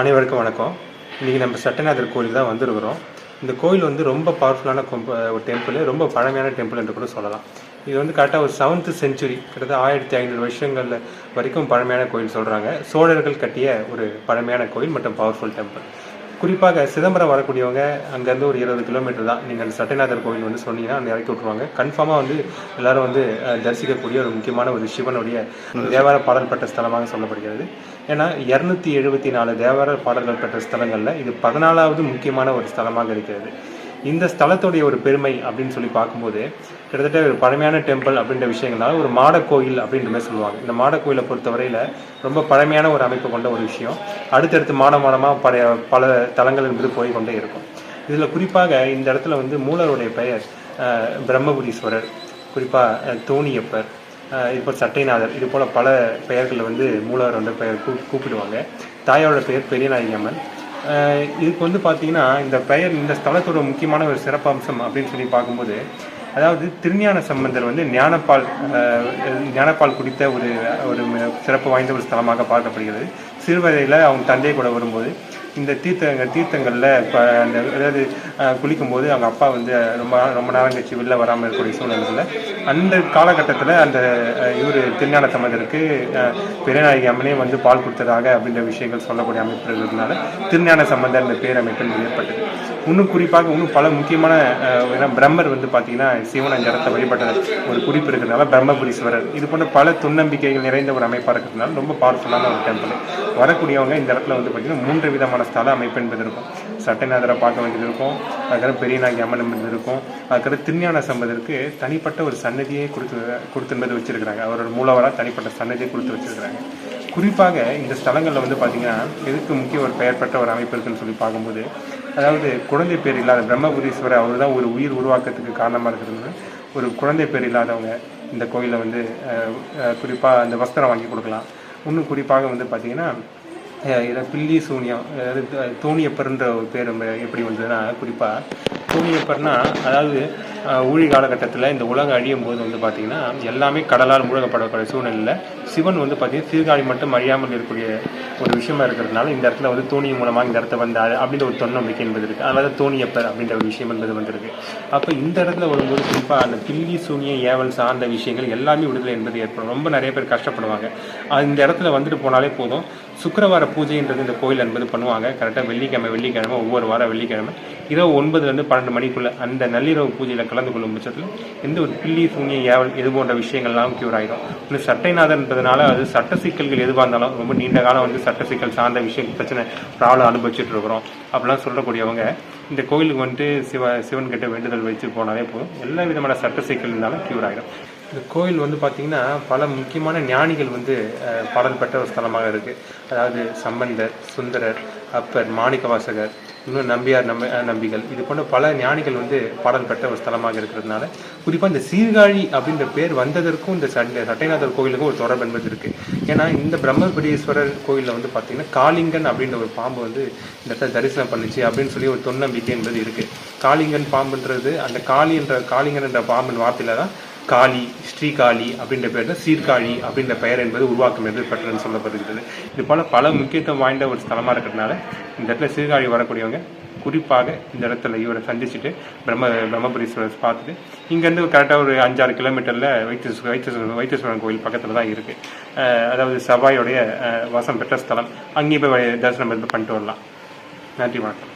அனைவருக்கும் வணக்கம். இன்றைக்கி நம்ம சட்டைநாதர் கோயில் தான் வந்திருக்கிறோம். இந்த கோயில் வந்து ரொம்ப பவர்ஃபுல்லான ஒரு டெம்பிள், ரொம்ப பழமையான டெம்பிள் என்று கூட சொல்லலாம். இது வந்து கரெக்டாக ஒரு 7th செஞ்சுரி, கிட்டத்தட்ட 1500 வருஷங்கள் வரைக்கும் பழமையான கோயில் சொல்கிறாங்க. சோழர்கள் கட்டிய ஒரு பழமையான கோயில் மற்றும் பவர்ஃபுல் டெம்பிள். குறிப்பாக சிதம்பரம் வரக்கூடியவங்க அங்கேருந்து ஒரு 20 கிலோமீட்டர் தான். நீங்கள் அந்த சட்டைநாதர் கோயில் வந்து சொன்னீங்கன்னா அங்கே இறக்கி விட்ருவாங்க. கன்ஃபார்மாக வந்து எல்லோரும் வந்து தரிசிக்கக்கூடிய ஒரு முக்கியமான ஒரு சிவனுடைய தேவார பாடல் பெற்ற ஸ்தலமாக சொல்லப்படுகிறது. ஏன்னா 274 தேவார பாடல்கள் பெற்ற ஸ்தலங்களில் இது 14வது முக்கியமான ஒரு ஸ்தலமாக இருக்கிறது. இந்த ஸ்தலத்துடைய ஒரு பெருமை அப்படின்னு சொல்லி பார்க்கும்போது, கிட்டத்தட்ட ஒரு பழமையான டெம்பிள் அப்படின்ற விஷயங்கள்னால ஒரு மாட கோயில் அப்படின்ற மாதிரி சொல்லுவாங்க. இந்த மாட கோயிலை பொறுத்தவரையில் ரொம்ப பழமையான ஒரு அமைப்பு கொண்ட ஒரு விஷயம். அடுத்தடுத்து மாடமாக பல தலங்கள் என்பது போய் கொண்டே இருக்கும். இதில் குறிப்பாக இந்த இடத்துல வந்து மூலருடைய பெயர் பிரம்மபுரீஸ்வரர், குறிப்பாக தோணியப்பர், இப்போ சட்டைநாதர், இது போல் பல பெயர்களில் வந்து மூலவர் வந்து பெயர் கூப்பிடுவாங்க. தாயோட பெயர் பெரியநாயகி அம்மன். இதுக்கு வந்து பார்த்திங்கன்னா இந்த பெயர், இந்த ஸ்தலத்தோட முக்கியமான ஒரு சிறப்பம்சம் அப்படின்னு சொல்லி பார்க்கும்போது, அதாவது திருஞான சம்பந்தர் வந்து ஞானப்பால் குடித்த ஒரு சிறப்பு வாய்ந்த ஒரு ஸ்தலமாக பார்க்கப்படுகிறது. சிறுவயதில் அவங்க தந்தை கூட வரும்போது இந்த தீர்த்தங்களில் இப்போ அந்த அதாவது குளிக்கும்போது அவங்க அப்பா வந்து ரொம்ப நேரம் கழிச்சு வெளில வராமல் இருக்கக்கூடிய சூழ்நிலையில் அந்த காலகட்டத்தில் அந்த திருஞான சம்பந்தருக்கு பெரியநாயகி அம்மனே வந்து பால் கொடுத்ததாக அப்படின்ற விஷயங்கள் சொல்லக்கூடிய அமைப்பு இருக்கிறதுனால திருஞான சம்பந்தர் இந்த பேர் அமைப்பில் ஏற்பட்டது. இன்னும் குறிப்பாக இன்னும் பல முக்கியமான பிரம்மர் வந்து பார்த்தீங்கன்னா சிவன் அந்த இடத்தை வழிபட்ட ஒரு குறிப்பு இருக்கிறதுனால பிரம்மபுரீஸ்வரர், இது போன்ற பல துன்னம்பிக்கைகள் நிறைந்த ஒரு அமைப்பாக இருக்கிறதுனால ரொம்ப பவர்ஃபுல்லான ஒரு டெம்பிள். வரக்கூடியவங்க இந்த இடத்துல வந்து பார்த்திங்கன்னா 3 விதமான ஸ்தல அமைப்பு என்பது இருக்கும். சட்டைநாதரை பார்க்க வேண்டியது இருக்கும், அதுக்கப்புறம் பெரியநாயகி அம்மன் என்பது இருக்கும், அதுக்கப்புறம் திருஞான சம்பந்தருக்கு தனிப்பட்ட ஒரு சன்னதியை கொடுத்துன்பது வச்சிருக்கிறாங்க. அவரோட மூலவராக தனிப்பட்ட சன்னதியை கொடுத்து வச்சிருக்கிறாங்க. குறிப்பாக இந்த ஸ்தலங்களில் வந்து பார்த்திங்கன்னா எதுக்கு முக்கிய ஒரு பெயர் பெற்ற ஒரு அமைப்பு இருக்குன்னு சொல்லி பார்க்கும்போது, அதாவது குழந்தை பேர் இல்லாத பிரம்மபுரீஸ்வரர் அவர் தான் ஒரு உயிர் உருவாக்கத்துக்கு காரணமாக இருக்கிறது. ஒரு குழந்தை பேர் இல்லாதவங்க இந்த கோயிலை வந்து குறிப்பாக அந்த வஸ்திரம் வாங்கி கொடுக்கலாம். இன்னும் குறிப்பாக வந்து பார்த்திங்கன்னா பில்லி சூனியம், அதாவது தோணியப்பர்ன்ற ஒரு பேர் எப்படி வந்ததுன்னா, குறிப்பாக தோணியப்பர்னா அதாவது ஊழி காலகட்டத்தில் இந்த உலகம் அழியும் போது வந்து பார்த்திங்கன்னா எல்லாமே கடலால் மூழ்கப்படக்கூடிய சூழ்நிலையில் சிவன் வந்து பார்த்திங்கன்னா சீர்காழி மட்டும் அழியாமல் இருக்கக்கூடிய ஒரு விஷயமா இருக்கிறதுனால இந்த இடத்துல வந்து தோணி மூலமாக இந்த இடத்த வந்தார் அப்படின்ற ஒரு தொன்னம்பிக்கை என்பது இருக்குது. அதனால தோணியப்பர் அப்படின்ற ஒரு விஷயம் என்பது வந்திருக்கு. அப்போ இந்த இடத்துல வரும்போது குறிப்பாக அந்த பில்லி சூனிய ஏவல் சார்ந்த விஷயங்கள் எல்லாமே விடுதலை என்பது ஏற்படும். ரொம்ப நிறைய பேர் கஷ்டப்படுவாங்க. இந்த இடத்துல வந்துட்டு போனாலே போதும். சுக்கிரவார பூஜைன்றது இந்த கோயில் என்பது பண்ணுவாங்க. கரெக்டாக வெள்ளிக்கிழமை ஒவ்வொரு வாரம் வெள்ளிக்கிழமை இரவு 9 to 12 மணிக்குள்ளே அந்த நள்ளிரவு பூஜையில் கலந்து கொள்ளும் பட்சத்தில் எந்த ஒரு பில்லி சூனிய ஏவல் இது போன்ற விஷயங்கள்லாம் க்யூர் ஆகிடும். இன்னும் சட்டைநாதன்றதுனால அது சட்ட சிக்கல்கள் எதுவாக இருந்தாலும் ரொம்ப நீண்ட காலம் வந்து சட்ட சிக்கல் சார்ந்த பிரச்சனை ப்ராப்ளம் அனுபவிச்சுட்டு இருக்கிறோம் அப்படிலாம் சொல்லக்கூடியவங்க இந்த கோயிலுக்கு வந்துட்டு சிவன் கிட்ட வேண்டுதல் வச்சு போனாலே போதும், எல்லா விதமான சட்ட சிக்கல் இருந்தாலும் க்யூர் ஆகிடும். இந்த கோயில் வந்து பார்த்திங்கன்னா பல முக்கியமான ஞானிகள் வந்து பாடல் பெற்ற ஒரு ஸ்தலமாக இருக்குது. அதாவது சம்பந்தர், சுந்தரர், அப்பர், மாணிக்கவாசகர், இன்னும் நம்பியார் நம்பிகள், இது போன்ற பல ஞானிகள் வந்து பாடல் பெற்ற ஒரு ஸ்தலமாக இருக்கிறதுனால குறிப்பாக இந்த சீர்காழி அப்படின்ற பேர் வந்ததற்கும் இந்த சட்டைநாதர் கோயிலுக்கும் ஒரு தொடர்பு என்பது இருக்குது. ஏன்னா இந்த பிரம்மபுரீஸ்வரர் கோயிலில் வந்து பார்த்திங்கன்னா காளிங்கன் அப்படின்ற ஒரு பாம்பு வந்து இந்த இடத்துல தரிசனம் பண்ணிச்சு அப்படின்னு சொல்லி ஒரு தொன்னம்பிக்கை என்பது இருக்குது. காளிங்கன் பாம்புன்றது அந்த காளிங்கன் என்ற பாம்பின் வார்த்தையில் தான் காளி, ஸ்ரீகாளி அப்படின்ற பேர் தான் சீர்காழி அப்படின்ற பெயர் என்பது உருவாக்கம் என்பது பெற்றன்னு சொல்லப்படுகிறது. இது போல் பல முக்கியத்துவம் வாய்ந்த ஒரு ஸ்தலமாக இருக்கிறதுனால இந்த இடத்துல சீர்காழி வரக்கூடியவங்க குறிப்பாக இந்த இடத்துல இவரை சந்திச்சுட்டு பிரம்மபுரீஸ்வரர் பார்த்துட்டு இங்கேருந்து கரெக்டாக ஒரு 5-6 கிலோமீட்டரில் வைத்தீஸ்வரன் கோயில் பக்கத்தில் தான் இருக்குது. அதாவது செவ்வாயோடைய வசம் பெற்ற ஸ்தலம். அங்கேயும் போய் தரிசனம் பண்ணிட்டு வரலாம். நன்றி, வணக்கம்.